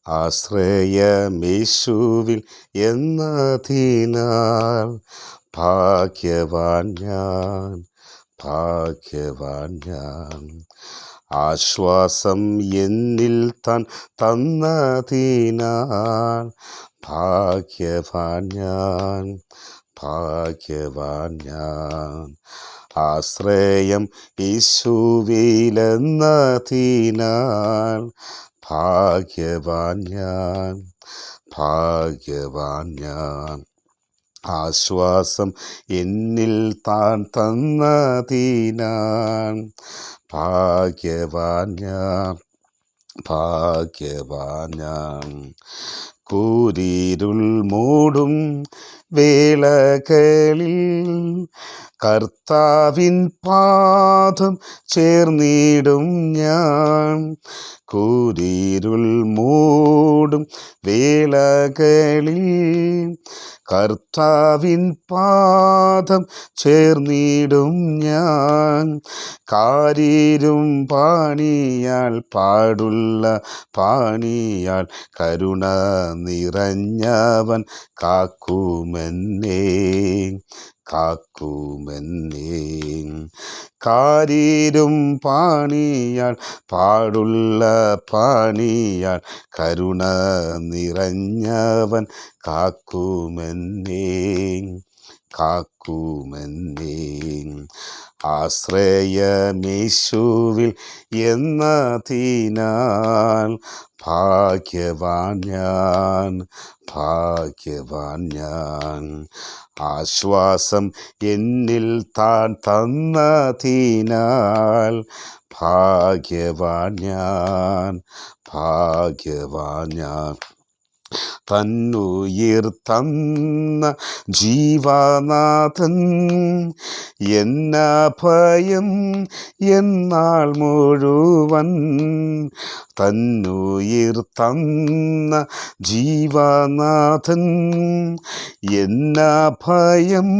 ആശ്രയമേശുവിൽ എന്നതിനാൽ ഭാഗ്യവാൻ ഞാൻ, ഭാഗ്യവാൻ ഞാൻ. ആശ്വാസം എന്നിൽ താൻ തന്നതിനാൽ ഭാഗ്യവാൻ ഞാൻ, ഭാഗ്യവാൻ ഞാൻ. ആശ്രയം യേശുവിലെന്നതിനാൽ ഭാഗ്യവാൻ ഞാൻ, ഭാഗ്യവാൻ ഞാൻ. ആശ്വാസം എന്നിൽ താൻ തന്നതിനാൽ ഭാഗ്യവാൻ ഞാൻ, ഭാഗ്യവാൻ ഞാൻ. കൂരിരുൾ മൂടും വേളകളിൽ കർത്താവിൻ പാദം ചേർന്നിടും ഞാൻ. കൂരിരുൾ മൂടും വേളകളിൽ കർത്താവിൻ പാദം ചേർന്നിടും ഞാൻ. കാരീരും പാണിയാൽ പാടുള്ള പാണിയാൽ കരുണ നിറഞ്ഞവൻ കാക്കുമെന്നേ, കാക്കുമെന്നേ. കാരീരും പാണിയാൽ പാടുള്ള പാണിയാൽ കരുണ നിറഞ്ഞവൻ കാക്കുമെന്നേ, കാക്കുമെന്നേ. ആശ്രയമേശുവിൽ എന്നതിനാൽ ഭാഗ്യവാൻ ഞാൻ, ഭാഗ്യവാൻ ഞാൻ. ആശ്വാസം എന്നിൽ താൻ തന്നതിനാൽ ഭാഗ്യവാൻ ഞാൻ, ഭാഗ്യവാൻ ഞാൻ. തന്നുയിർ തന്ന ജീവനാഥൻ എന്നഭയം എന്നാൾ മുഴുവൻ. തന്നുയിർ തന്ന ജീവനാഥൻ എന്നഭയം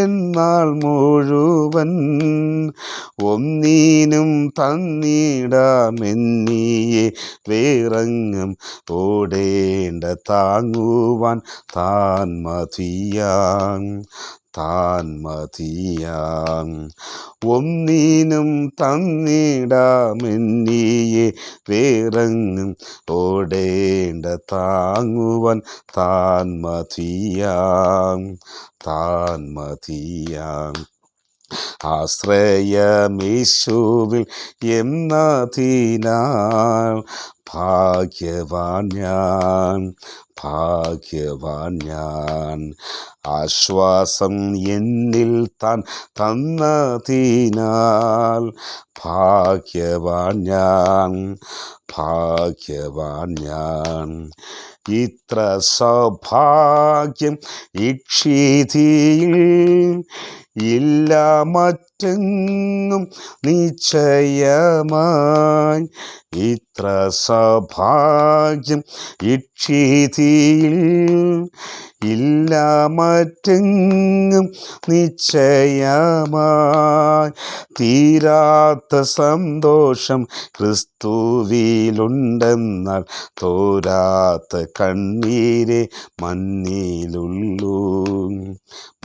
എന്നാൾ മുഴുവൻ. ഒന്നിനും തന്നിടാമെന്നിയെ വേറെങ്ങും ഓടേണ്ട താങ്ങുവാൻ താൻ മതിയാം, താൻ മതിയാം. ഒന്നിനും തന്നിടാമെന്നിയെ വേറെങ്ങും ഓടേണ്ട താങ്ങുവാൻ താൻ മതിയാം, താൻ മതിയാം. ആശ്രയമേശുവിൽ എന്നതിനാൽ ഭാഗ്യവാൻ ഞാൻ, ഭാഗ്യവാൻ ഞാൻ. ആശ്വാസം എന്നിൽ താൻ തന്നതിനാൽ ഭാഗ്യവാൻ ഞാൻ, ഭാഗ്യവാൻ ഞാൻ. ഇത്ര സൗഭാഗ്യം ഇക്ഷിതിയിൽ ഇല്ല മറ്റെങ്ങും നിശ്ചയമായി. ഇത്ര സൗഭാഗ്യം ഇക്ഷിതിയിൽ ഇല്ല മറ്റെങ്ങും നിശ്ചയമായി. തീരാത്ത സന്തോഷം ക്രിസ്തുവിലുണ്ടെന്നാൽ തോരാത്ത കണ്ണീരെ മണ്ണിലുള്ളൂ,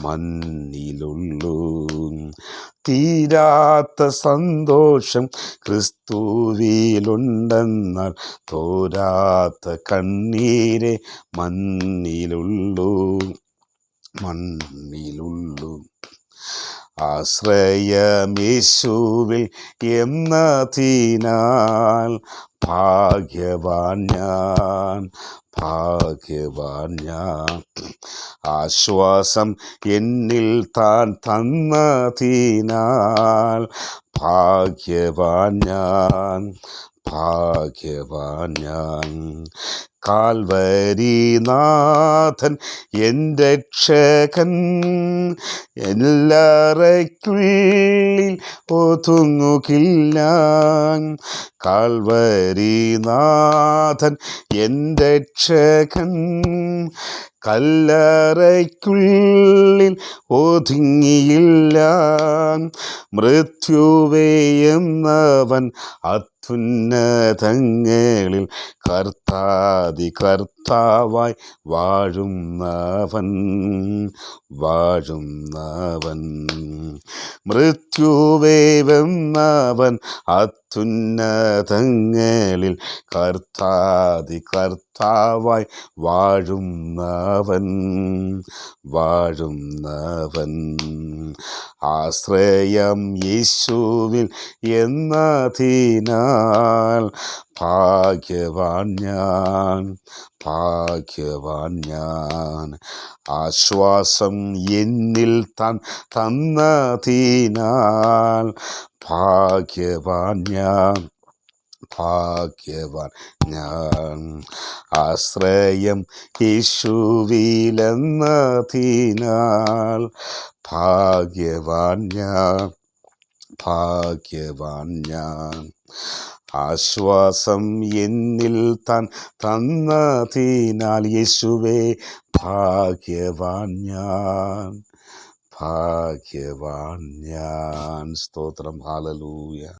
മണ്ണിലുള്ളൂ. തീരാത്ത സന്തോഷം ക്രിസ്തുവിലുണ്ടെന്നാൽ തോരാത്ത കണ്ണീരെ മണ്ണിലുള്ളൂ, മണ്ണിലുള്ളൂ. ആശ്രയമേശുവിൽ എന്നതിനാൽ ഭാഗ്യവാൻ ഞാൻ, ഭാഗ്യവാൻ ഞാൻ. ആശ്വാസം എന്നിൽ താൻ തന്നതിനാൽ ഭാഗ്യവാൻ ഞാൻ, ഭാഗ്യവാൻ ഞാൻ. കാൽവരിനാഥൻ എൻ്റെ രക്ഷകൻ എല്ലാറയ്ക്കുള്ളിൽ ഒതുങ്ങുകില്ല. കാൽവരിനാഥൻ എൻ്റെ രക്ഷകൻ കല്ലറയ്ക്കുള്ളിൽ ഒതുങ്ങിയില്ല. മൃത്യുവേ എന്നവൻ അത്യുന്നതങ്ങളിൽ കർത്താതി കർത്താവായി വാഴുന്നവൻ. മൃത്യുവേ വെന്നവൻ അത്യുന്നതങ്ങളിൽ കർത്താതി കർത്താവായി വാഴുന്നവൻ. ആശ്രയം യേശുവിൽ എന്നതിനാൽ ഭാഗ്യവാൻ ഞാൻ. ആശ്വാസം എന്നിൽ താൻ തന്നതിനാൽ ഭാഗ്യവാൻ ഞാൻ. ആശ്രയം യേശുവിലെന്നതിനാൽ ഭാഗ്യവാൻ ഞാൻ. ആശ്വാസം എന്നിൽ താൻ തന്നതിനാൽ യേശുവേ ഭാഗ്യവാൻ ഞാൻ. സ്തോത്രം. ഹല്ലേലൂയ.